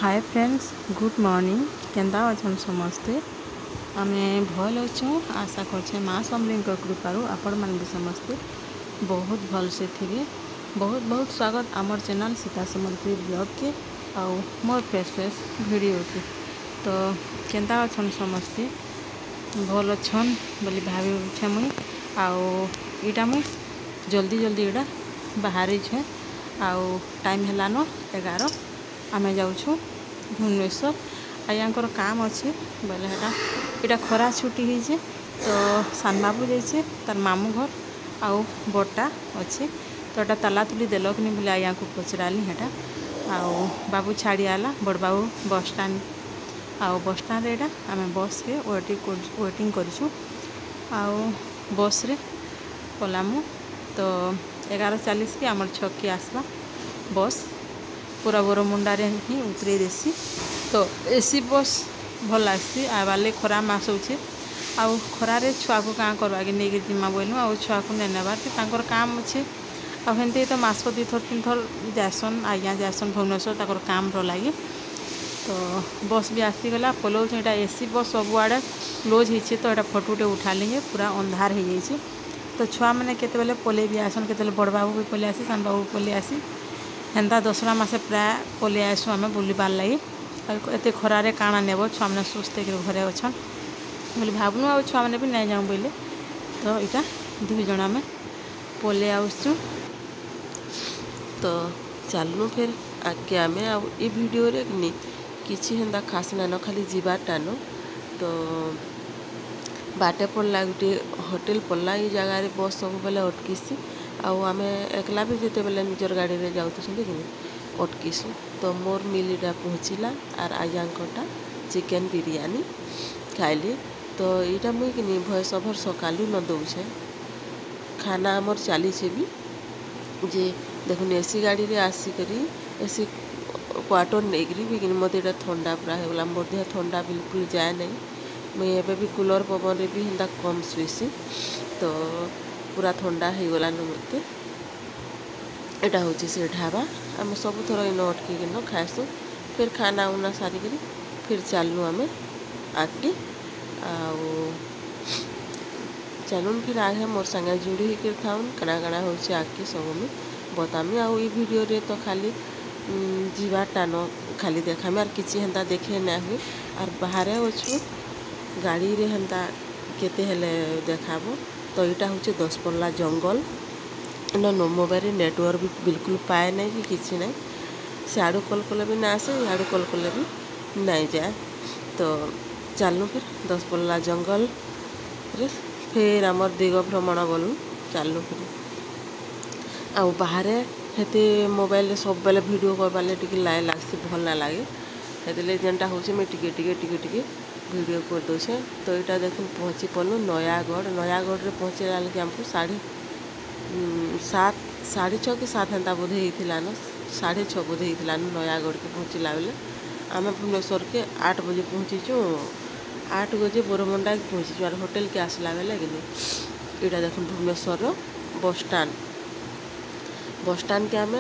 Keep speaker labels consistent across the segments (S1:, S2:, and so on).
S1: Hi friends good morning केंदा अछन समस्ते आमे भल अच्छु आशा करछे माँ समलिंग कृपारू आपण मान भी समस्ते बहुत भल से थिबे। बहुत बहुत स्वागत आमर चैनल सीता समलपुर ब्लॉग के आउ मोर फ्रेश वीडियो के। तो केंदा अछन समस्ते भल अच्छन बोली भावे मुई आउ इटा मुई जल्दी जल्दी इटा बाहरी छे आउ टाइम हेलानो 11 आमे जाऊँ भुवनेश्वर आयांकर काम अच्छे बोले इटा खरा छुट्टी होइए तो सान बाबू जाइए तार मामू घर आउ बड़टा अच्छे तो एटा ताला तुली देल कि बोले आया को पचराली हेटा आउ बाबू छाड़ी आला बड़ बाबू बस स्टाण्ड आउ बस स्टाण्ड एटा आम बस के वेटिंग करूँ आउ बस रे पलामु तो 11:40 के आमर छक के आसवा बस पूरा बरमुंडा रे ही उतरे देसी तो एसी बस भल लग्सी आबार खरा मास होचे आउ खरारे छुआ को क्या करवा कि नहीं जिमा बोलूँ आउ छुआ को नहीं नेबार काम अच्छे आ हेमती तो मास दी थर 3 थर जासन आज्ञा जासन भुवनेश्वर तक काम लगे तो बस भी आसीगला पलाऊ यहाँ एसी बस सबुआड़े क्लोज होती तो यहाँ फोटोटे उठा लेंगे पूरा अंधार हो जाए तो छुआ मैंने केते पलि भी आसन के बड़ बाबू भी पलि आसी सान बाबू पलि आसी हेन्ता दसरा मासे प्राय पलि आसू आम बुलबार लगे एत खरारे काଣା नेब छुआ मैंने सुस्थ घरे अच्छन बोली भावनु आ छुआ मैंने भी नहीं जाऊँ बोले तो इटा 2 जन आम पलि आसचु तो चलनु फिर आगे आम आई वीडियो रे किसी हेन्ता खास नान खाली जीवारटा न तो बाटे पड़ला गोटे होटेल पड़ला ये जगार बस सब बेले अटकिसी आम एकला भी जिते बेले निजर गाड़ी रे जाऊँ कि अटकिसु तो मोर मिल इटा पहुँचला आर आयांकटा चिकेन बिरयानी खाइली तो यहाँ मुई कि भयस ओवर सकालू न दौचे खाना आमर चली भी जे देखुन एसी गाड़ी रे आसिक एसी क्वार्टर नहीं भी मत यहाँ ठंडा पूरा होगा मोर देह ठंडा बिल्कुल जाए नहीं मुई एबे भी कूलर पवन रे भी हेन्ता कम शुसी तो पूरा ठंडा हो गलान मत यहाँ हूँ से ढाबा आम सब थर इन अटकिन खाएसु फिर खाना उना सारिक फिर चलनु आम आगे चलुन फिर आगे मोर संगे जुड़ी होकर थाउन कଣା कଣା हो आगे सब मुझे बतामी आउ वीडियो रे तो खाली जीवारटा न खाली देखामी आर किसी हेन्ता देखे ना हुए आर बाहर अच्छु गाड़ी रे हेन्ता केते हेले देखाबो तो यहाँ हूँ 10 पल्ला जंगल न मोबाइल नेटवर्क भी बिल्कुल पाए नहीं कि किसी नहीं सियाड़ू कल कले भी ना आसे इड़ू कल कले भी नहीं जाए तो चलनु फिर 10 पल्ला जंगल रे फिर आमर दिग भ्रमण गलु चलनु फिर आउ बाहर हेते मोबाइल सब बेले वीडियो करवाले टिके लाए लागसी भल ना लगे हेतले जेनटा होचे मैं टिके टिके टिके टिके वीडियो कर दोछे तो यहाँ देखुन पहुँची पड़ू नयागढ़ रे पहुँचे लगे आमको 6:30 कि 7 हेन्ता बोधे होता न 6:30 बोधे होता नयागढ़ के पहुँचला बेले आम भुवनेश्वर के 8 बजे पहुँचीचु 8 बजे बरमुंडा के पहुँचीचु और होटेल के आसला बेले कि यहाँ देखुन भुवनेश्वर बस स्टाण्ड के आम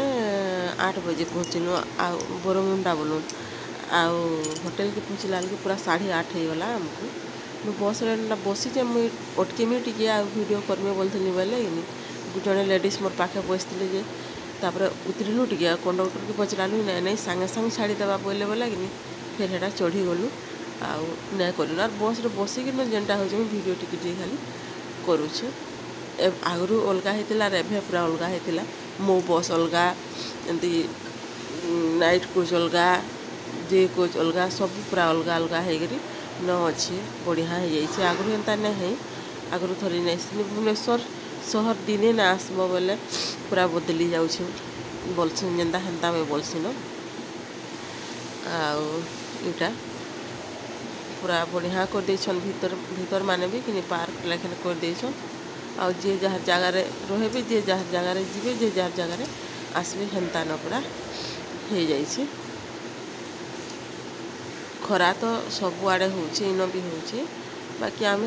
S1: 8 बजे पहुँचनु आ बरमुंडा बोलूँ आउ होटेल के पहुँचला बेलू पूरा 8:30 होगला आमको मु बस बसीचे मुई अटकीमी टी वीडियो करमी बोलती बोले जड़े लेडीज मोर पाखे बसते जे तापर उतरलु टी कंडक्टर के पचरालु नहीं नहीं सांगे सांगे छाड़ीदेवा बोले बोला कि फिर हेटा चढ़ी गलु आउ नहीं करूँ और बस बसिक जेनटा हो वीडियो टिके खाली करुचे आगु अलगा होता एवं पूरा अलगा होता मो बस अलगा एमती नाइट कोच अलगा जे कोच अलगा सब पूरा अलगा अलगा होकर न अच्छे बढ़िया हो जाइए आगु एंता नहीं आगु थरी नहीं भुवनेश्वर सहर दिने ना आसब बोले पूरा बदली जाऊँ बोलसन जेनता हेन्ता मैं बोलसी न आटा पूरा बढ़िया कर देछन भीतर माने भी कि पार्क लेखन कर देछन आ जे जार जगार रहे जे जार जगार जीवे जे जार जगार आसबे हेन्ता न पूरा हो जाइए खरा तो सबुआड़े होचे इन भी होचे बाकी आम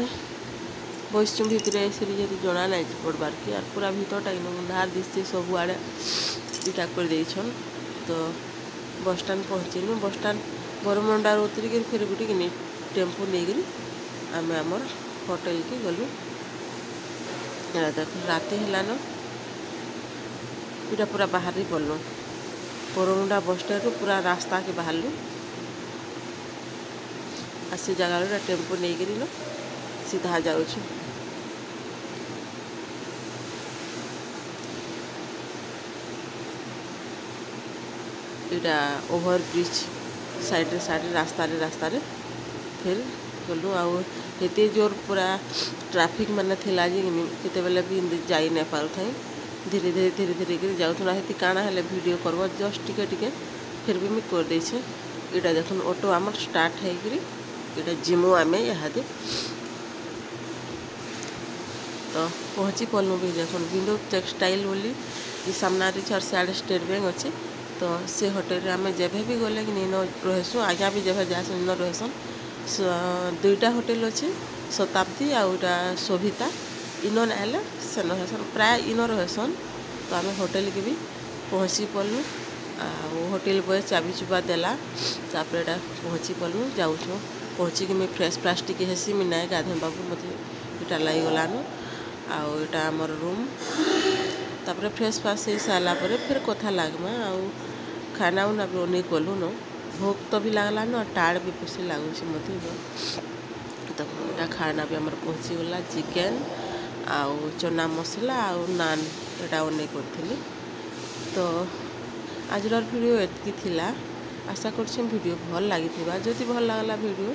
S1: बसचु भितर एसरी जी जना नहीं पड़बार की आर पूरा भीतरटा इन अंधार दिशे सबुआड़े इटा कर देछन तो
S2: बस स्टाण्ड पहुँचलु बस स्टाण्ड बरमुंडा उतरिक फिर गोटे टेम्पो नहीं आम आमर होटेल की गलु। देख राति है पूरा पूरा बाहर ही पड़लु बरमुंडा बस स्टैंड पूरा रास्ता के बाहरलु आसी जगह टेम्पो नहीं लो सीधा जाऊँ इटा ओवर ब्रिज साइड रास्ता फिर गलु आते जोर पूरा ट्रैफिक माने थिला जे केते बेले भी जाई नहीं पार थे धीरे धीरे जाऊँ हेती काଣା हेले वीडियो करब जस्ट टिके फिर भी मुझे कर देछे। इटा देखुन ऑटो आमर स्टार्ट है इटा जिमु आमे यहाँ तो पहुँची पलु भी देखुन विंडो टेक्सटाइल बोली सामना और सियाड़े स्टेट बैंक अच्छे तो से होटेल आम जब भी गले कि नीन रहसु आज्ञा भी जब जा इन रहसन दुईटा होटेल अच्छे शताब्दी आउटा शोभिता इन आए सेन रहसन प्राय इन रहसन तो आम होटेल के भी पहुँची पलु होटेल बॉय चाबी चुबा देला तापर एटा पहुँची पलु जाऊँ पहुँचिक मुझे फ्रेश फ्राश टी हेसी मुझे ना गाधे बाबू मत इटा लग गलान आटा आमर रूम तापर फ्रेश फ्राश हो सारा फिर कथा लगमा खाना उना भी नहीं कलु न भोक तो भी लगला न टाड़ भी बेसी लगुच मत तो यहाँ खाना भी आमर पहुँची गला चिकेन आउ चना मसला आउ नान यहाँ अने करी तो आज वीडियो एतकी थिला आशा वीडियो भल लगी जदि भल लगला वीडियो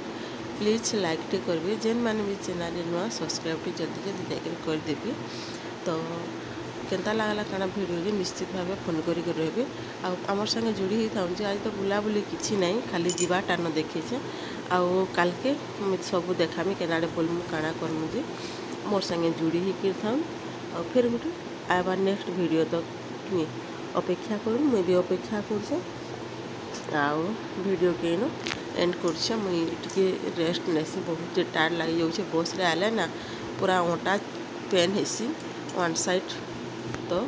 S2: प्लीज लाइक टे करेंगे जेन मैंने भी चैनल नुआ सब्सक्राइब टे जल्दी जल्दी जाकर करदेवी तो केनता लगला काना वीडियो निश्चित भाव फोन करके रहे आमर संगे जोड़ी ही था आज तो बुलाबुली किसी ना खाली जीवाटा न देखीचे आउ काल के सब देखामी केनाडे बोलमु काଣା करमु जे मोर संगे जोड़ी ही कर था फिर गोटे आबार नेक्स्ट वीडियो तक अपेक्षा करूँ मुझे भी अपेक्षा वीडियो के नो एंड कर मुझे रेस्ट नेसी बहुत टायर्ड लगी जाऊे बस रे आले ना पूरा ओटा पेन हेसी वन साइड तो